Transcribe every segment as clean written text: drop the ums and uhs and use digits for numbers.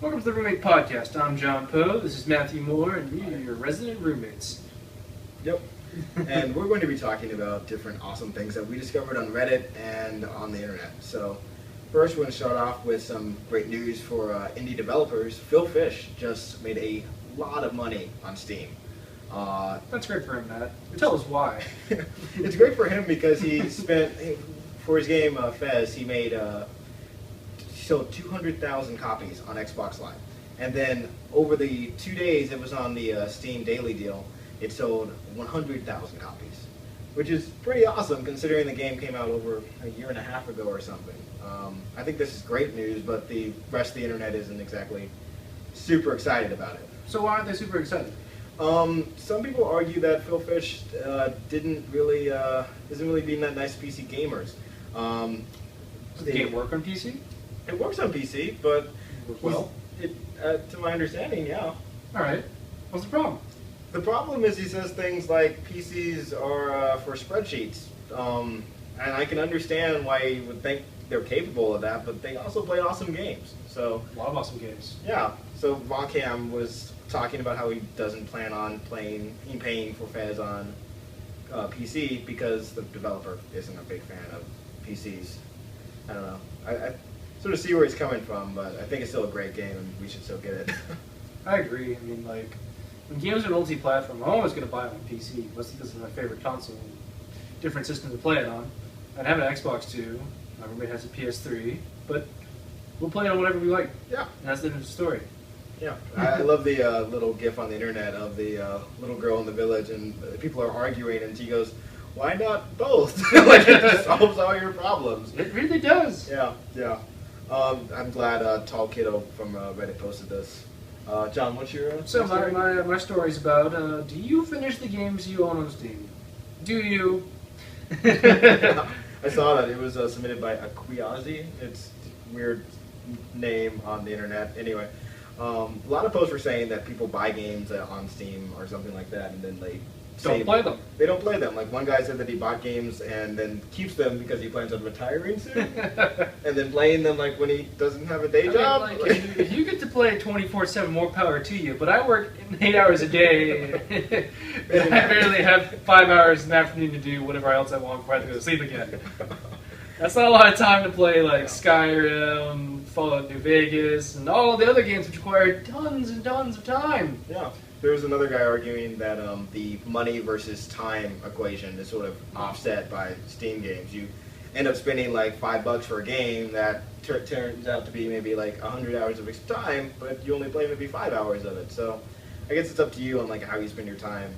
Welcome to the Roommate Podcast. I'm John Poe. This is Matthew Moore, and we are your resident roommates. Yep. And we're going to be talking about different awesome things that we discovered on Reddit and on the internet. So first, we're going to start off with some great news for indie developers. Phil Fish just made a lot of money on Steam. That's great for him, Matt. Tell us why. It's great for him because he spent, for his game Fez, he sold 200,000 copies on Xbox Live. And then over the 2 days it was on the Steam Daily Deal, it sold 100,000 copies, which is pretty awesome considering the game came out over a year and a half ago or something. I think this is great news, but the rest of the internet isn't exactly super excited about it. So why aren't they super excited? Some people argue that Phil Fish isn't really being that nice PC gamers. Does the game work on PC? It works on PC, but Well, to my understanding, yeah. all right. What's the problem? The problem is he says things like PCs are for spreadsheets, and I can understand why you would think they're capable of that, but they also play awesome games. So A lot of awesome games. yeah. So Vaughn was talking about how he doesn't plan on paying for Fez on PC because the developer isn't a big fan of PCs. I don't know. I sort of see where he's coming from, but I think it's still a great game and we should still get it. I agree. I mean, like, when games are multi-platform, I'm always going to buy it on PC, mostly because it's my favorite console and different system to play it on. I'd have an Xbox too. My roommate has a PS3, but we'll play it on whatever we like. Yeah. And that's the end of the story. Yeah, I love the little GIF on the internet of the little girl in the village, and people are arguing, and she goes, "Why not both? Like it solves all your problems." It really does. Yeah, yeah. I'm glad Tall Kiddo from Reddit posted this. John, what's your So story? my story's about, do you finish the games you own on Steam? Do you? I saw that it was submitted by Akwiazi. It's a weird name on the internet. Anyway. A lot of posts were saying that people buy games on Steam or something like that, and then they Don't play them. They don't play them. Like one guy said that he bought games and then keeps them because he plans on retiring soon, and then playing them like when he doesn't have a day job. Like, if you get to play 24/7, more power to you. But I work 8 hours a day, and I barely have 5 hours in the afternoon to do whatever else I want before I have to go to sleep again. That's not a lot of time to play like Skyrim, Fallout New Vegas, and all the other games which require tons and tons of time. Yeah. There was another guy arguing that the money versus time equation is sort of offset by Steam games. You end up spending like $5 for a game that turns out to be maybe like 100 hours of time, but you only play maybe 5 hours of it. So I guess it's up to you on like how you spend your time.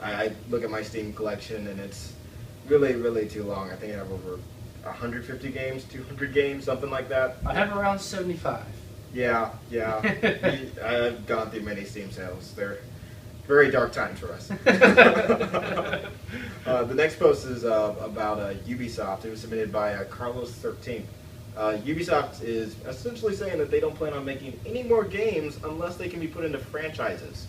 I look at my Steam collection and it's really, really too long. I think I have over 150 games, 200 games, something like that. I have around 75. Yeah, yeah. I've gone through many Steam sales. They're very dark times for us. The next post is about Ubisoft. It was submitted by Carlos 13. Ubisoft is essentially saying that they don't plan on making any more games unless they can be put into franchises.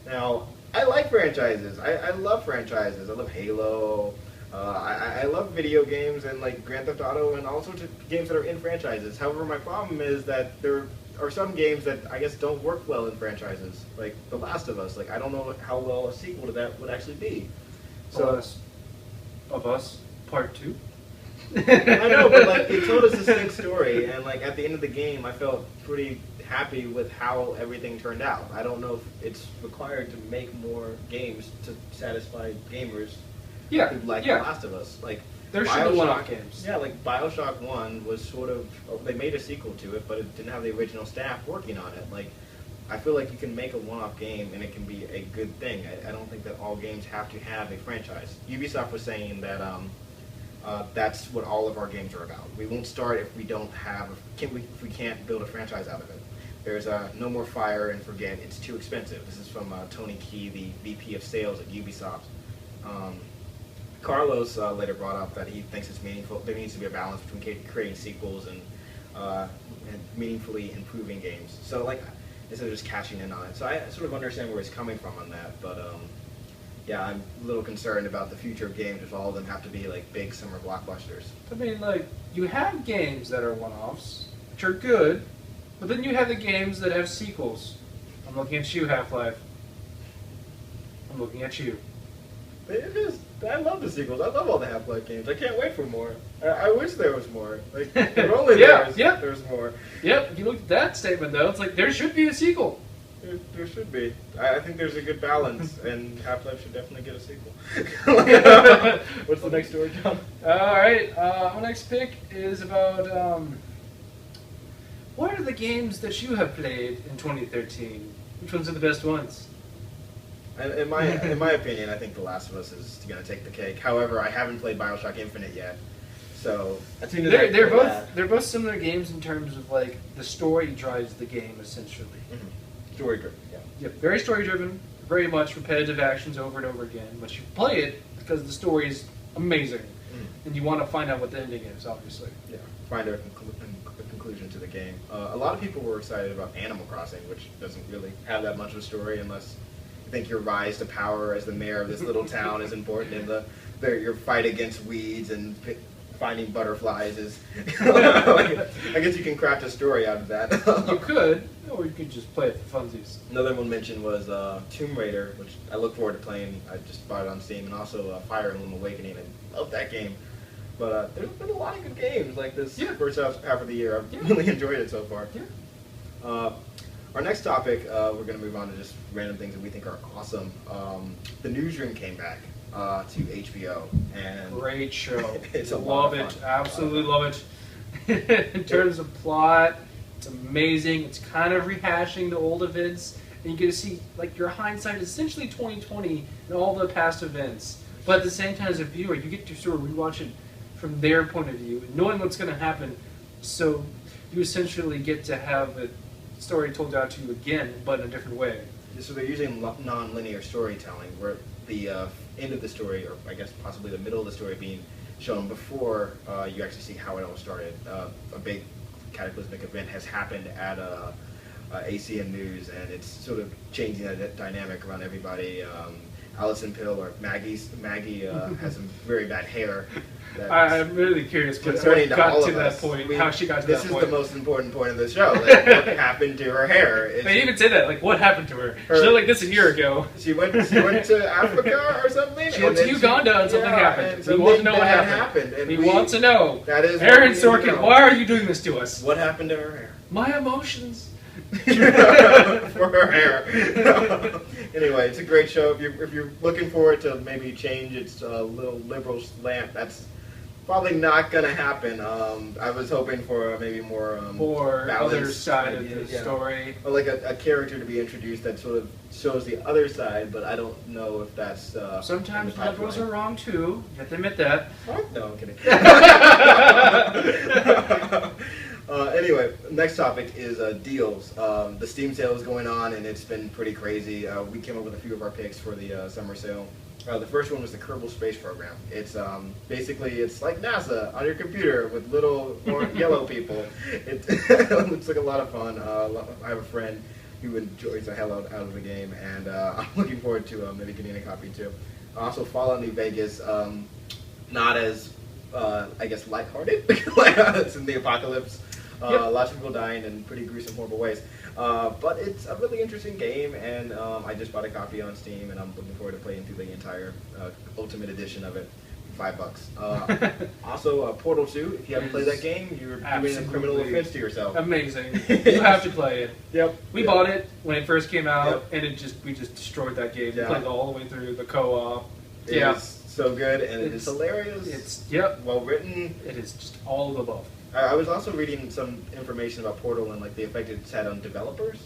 Now, I like franchises. I love franchises. I love Halo. I love video games and like Grand Theft Auto and all sorts of games that are in franchises. However, my problem is that there are some games that I guess don't work well in franchises, like The Last of Us. Like I don't know how well a sequel to that would actually be. So Of Us Part 2. I know, but like it told us a distinct story, and like at the end of the game, I felt pretty happy with how everything turned out. I don't know if it's required to make more games to satisfy gamers. Yeah, Like yeah. The Last of Us, like There should be one-off games. Yeah, like Bioshock 1 was sort of, they made a sequel to it, but it didn't have the original staff working on it. Like, I feel like you can make a one-off game and it can be a good thing. I don't think that all games have to have a franchise. Ubisoft was saying that that's what all of our games are about. We won't start if we don't have, if we can't build a franchise out of it. There's No More Fire and Forget. It's too expensive. This is from Tony Key, the VP of Sales at Ubisoft. Carlos later brought up that he thinks it's meaningful. There needs to be a balance between creating sequels and meaningfully improving games. So, like, instead of just cashing in on it. So I sort of understand where he's coming from on that. But yeah, I'm a little concerned about the future of games if all of them have to be like big summer blockbusters. I mean, like, you have games that are one-offs, which are good, But then you have the games that have sequels. I'm looking at you, Half-Life. I'm looking at you. I love the sequels. I love all the Half-Life games. I can't wait for more. I wish there was more. Like, if only there's more. Yep, if you look at that statement, though, it's like there should be a sequel. There should be. I think there's a good balance, and Half-Life should definitely get a sequel. What's the next story, John? Alright, my next pick is about, what are the games that you have played in 2013? Which ones are the best ones? In my opinion, I think The Last of Us is going to take the cake. However, I haven't played BioShock Infinite yet, so they're both similar games in terms of like the story drives the game essentially. Mm-hmm. Story driven, yeah. Yep, very story driven, very much repetitive actions over and over again. But you play it because the story is amazing, and you want to find out what the ending is, obviously. Yeah, find a conclusion to the game. A lot of people were excited about Animal Crossing, which doesn't really have that much of a story unless you think your rise to power as the mayor of this little town is important, and your fight against weeds and finding butterflies is. I guess you can craft a story out of that. You could, or you could just play it for funsies. Another one mentioned was Tomb Raider, which I look forward to playing. I just bought it on Steam, and also Fire Emblem Awakening. I love that game. But there's been a lot of good games like this first half of the year. I've really enjoyed it so far. Yeah. Our next topic, we're going to move on to just random things that we think are awesome. The Newsroom came back to HBO, and great show. It's a love lot of it, fun. absolutely love it. In terms of plot, it's amazing. It's kind of rehashing the old events, and you get to see like your hindsight, essentially 2020 and all the past events. But at the same time, as a viewer, you get to sort of rewatch it from their point of view, knowing what's going to happen. So you essentially get to have a story told out to you again, but in a different way. So they're using non-linear storytelling, where the end of the story, or I guess possibly the middle of the story, being shown before you actually see how it all started. A big cataclysmic event has happened at ACN News, and it's sort of changing that dynamic around everybody. Allison Pill, or Maggie has some very bad hair. I'm really curious what got to that point, how she got to that point. This is the most important point of the show. Like, what happened to her hair? They even say that, like, what happened to her? She looked like this a year ago. She went to Africa or something? She went to Uganda and something happened. We want to know what happened. We want to know. That is Aaron Sorkin, why are you doing this to us? What happened to her hair? My emotions. For her hair. Anyway, it's a great show. If you're looking for it to maybe change its little liberal slant, that's probably not going to happen. I was hoping for maybe more other side of the story. Or like a character to be introduced that sort of shows the other side, but I don't know if that's... Sometimes liberals are wrong too. You have to admit that. What? No, I'm kidding. Anyway, next topic is deals. The Steam sale is going on, and it's been pretty crazy. We came up with a few of our picks for the summer sale. The first one was the Kerbal Space Program. It's basically, it's like NASA on your computer with little yellow people. It looks like a lot of fun. I have a friend who enjoys the hell out of the game, and I'm looking forward to maybe getting a copy too. Also, Fallout New Vegas, not as, I guess, lighthearted. It's in the apocalypse. Lots of people dying in pretty gruesome, horrible ways. But it's a really interesting game, and I just bought a copy on Steam, and I'm looking forward to playing through the entire Ultimate Edition of it. $5. Also, Portal 2. If you haven't played that game, you're doing a criminal offense to yourself. Amazing. You have to play it. Yep. We bought it when it first came out, and we just destroyed that game. We played it all the way through the co-op. It is so good, and it's hilarious. It's well written. It is just all of the above. I was also reading some information about Portal and like the effect it's had on developers.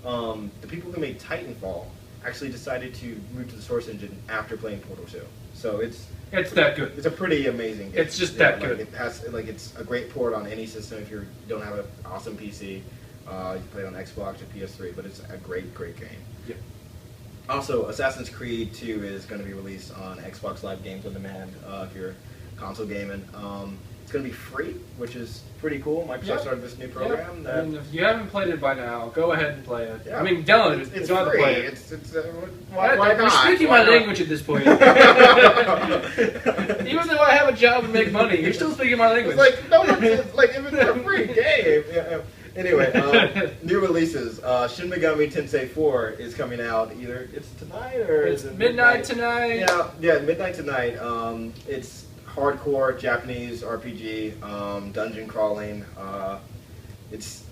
The people who made Titanfall actually decided to move to the Source Engine after playing Portal 2. So it's that good. It's a pretty amazing game. It's just that good. It has it's a great port on any system if you don't have an awesome PC. You can play it on Xbox or PS3, but it's a great game. Yeah. Also, Assassin's Creed 2 is going to be released on Xbox Live Games on Demand if you're console gaming. It's going to be free, which is pretty cool. Microsoft started this new program. I mean, if you haven't played it by now, go ahead and play it. Yeah. I mean, download it. It's don't have to free. play it. Why not? You're speaking my language at this point. Even though I have a job and make money, you're still speaking my language. It's like, no, it's like if it's a free game. Anyway, new releases. Shin Megami Tensei 4 is coming out either it's tonight or It's is it midnight tonight. Yeah, midnight tonight. It's hardcore Japanese RPG, dungeon crawling. It's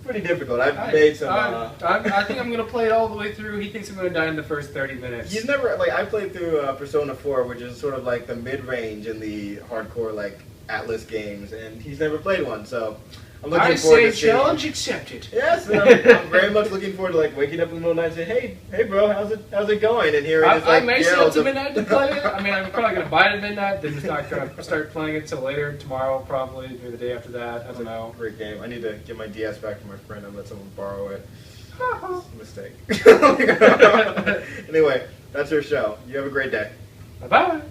pretty difficult. I've made some. I think I'm gonna play it all the way through. He thinks I'm gonna die in the first 30 minutes. He's never like I played through Persona 4, which is sort of like the mid-range in the hardcore like Atlas games, and he's never played one. So I'm looking forward to seeing. Challenge accepted. Yes, and I'm very much looking forward to like waking up in the middle of the night and saying, "Hey, bro, how's it going?" And here it is. I may stay up to midnight to play it. I mean, I'm probably gonna buy it at midnight, then just not gonna start playing it till later tomorrow, probably maybe the day after that. I don't know. Great game. I need to get my DS back from my friend and let someone borrow it. It's a mistake. Anyway, that's your show. You have a great day. Bye bye.